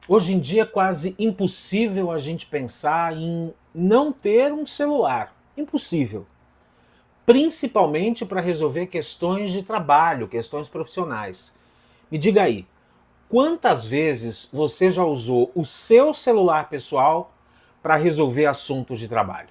Hoje em dia é quase impossível a gente pensar em não ter um celular. Impossível. Principalmente para resolver questões de trabalho, questões profissionais. Me diga aí, quantas vezes você já usou o seu celular pessoal para resolver assuntos de trabalho?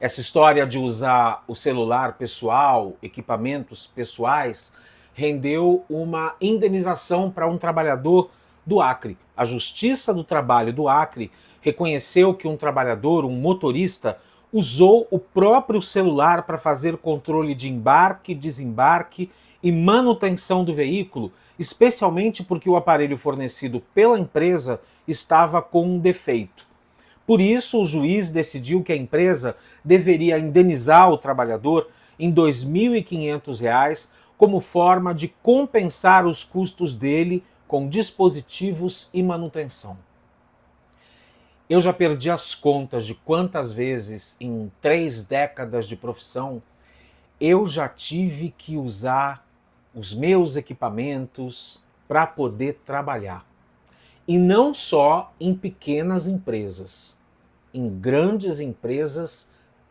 Essa história de usar o celular pessoal, equipamentos pessoais, rendeu uma indenização para um trabalhador do Acre. A Justiça do Trabalho do Acre reconheceu que um trabalhador, um motorista, usou o próprio celular para fazer controle de embarque, desembarque e manutenção do veículo, especialmente porque o aparelho fornecido pela empresa estava com um defeito. Por isso, o juiz decidiu que a empresa deveria indenizar o trabalhador em R$ 2.500 como forma de compensar os custos dele com dispositivos e manutenção. Eu já perdi as contas de quantas vezes em 3 décadas de profissão eu já tive que usar os meus equipamentos para poder trabalhar. E não só em pequenas empresas. Em grandes empresas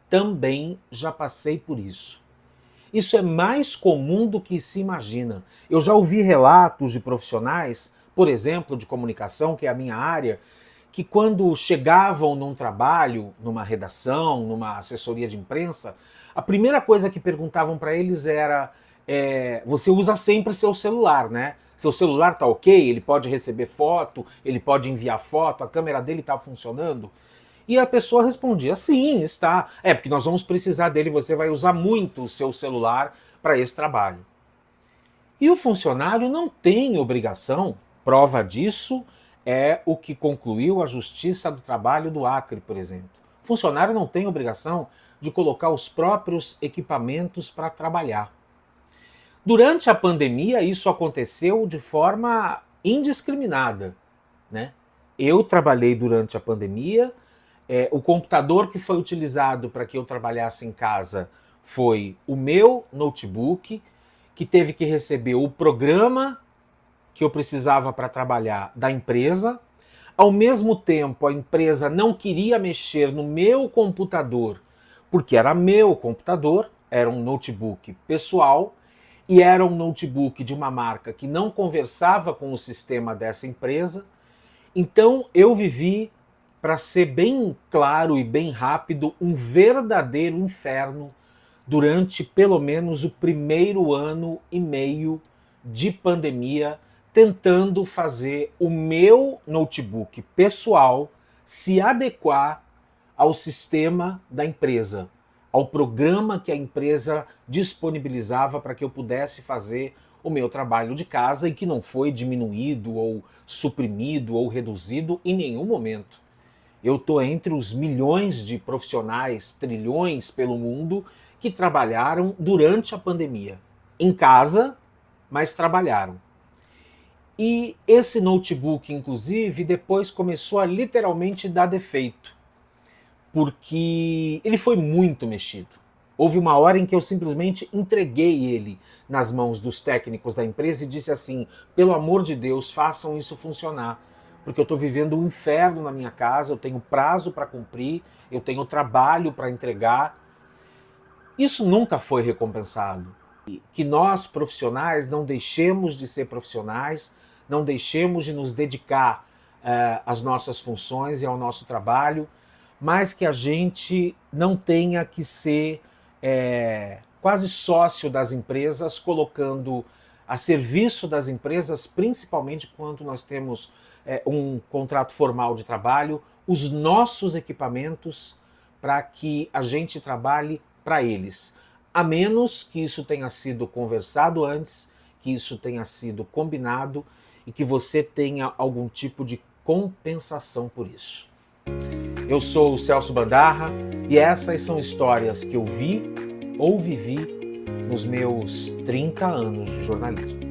também já passei por isso. Isso é mais comum do que se imagina. Eu já ouvi relatos de profissionais, por exemplo, de comunicação, que é a minha área, que quando chegavam num trabalho, numa redação, numa assessoria de imprensa, a primeira coisa que perguntavam para eles era: você usa sempre seu celular, né? Seu celular tá ok? Ele pode receber foto, ele pode enviar foto, a câmera dele está funcionando? E a pessoa respondia: sim, está. É, porque nós vamos precisar dele, você vai usar muito o seu celular para esse trabalho. E o funcionário não tem obrigação, prova disso é o que concluiu a Justiça do Trabalho do Acre, por exemplo. O funcionário não tem obrigação de colocar os próprios equipamentos para trabalhar. Durante a pandemia, isso aconteceu de forma indiscriminada, né? Eu trabalhei durante a pandemia, o computador que foi utilizado para que eu trabalhasse em casa foi o meu notebook, que teve que receber o programa que eu precisava para trabalhar da empresa. Ao mesmo tempo, a empresa não queria mexer no meu computador, porque era meu computador, era um notebook pessoal, e era um notebook de uma marca que não conversava com o sistema dessa empresa. Então eu vivi, para ser bem claro e bem rápido, um verdadeiro inferno durante pelo menos o primeiro ano e meio de pandemia, tentando fazer o meu notebook pessoal se adequar ao sistema da empresa, ao programa que a empresa disponibilizava para que eu pudesse fazer o meu trabalho de casa e que não foi diminuído ou suprimido ou reduzido em nenhum momento. Eu estou entre os milhões de profissionais, trilhões pelo mundo, que trabalharam durante a pandemia. Em casa, mas trabalharam. E esse notebook, inclusive, depois começou a literalmente dar defeito, porque ele foi muito mexido. Houve uma hora em que eu simplesmente entreguei ele nas mãos dos técnicos da empresa e disse assim: pelo amor de Deus, façam isso funcionar, porque eu estou vivendo um inferno na minha casa, eu tenho prazo para cumprir, eu tenho trabalho para entregar. Isso nunca foi recompensado. Que nós, profissionais, não deixemos de ser profissionais, não deixemos de nos dedicar às nossas funções e ao nosso trabalho, mas que a gente não tenha que ser quase sócio das empresas, colocando a serviço das empresas, principalmente quando nós temos um contrato formal de trabalho, os nossos equipamentos para que a gente trabalhe para eles. A menos que isso tenha sido conversado antes, que isso tenha sido combinado e que você tenha algum tipo de compensação por isso. Eu sou o Celso Bandarra e essas são histórias que eu vi ou vivi nos meus 30 anos de jornalismo.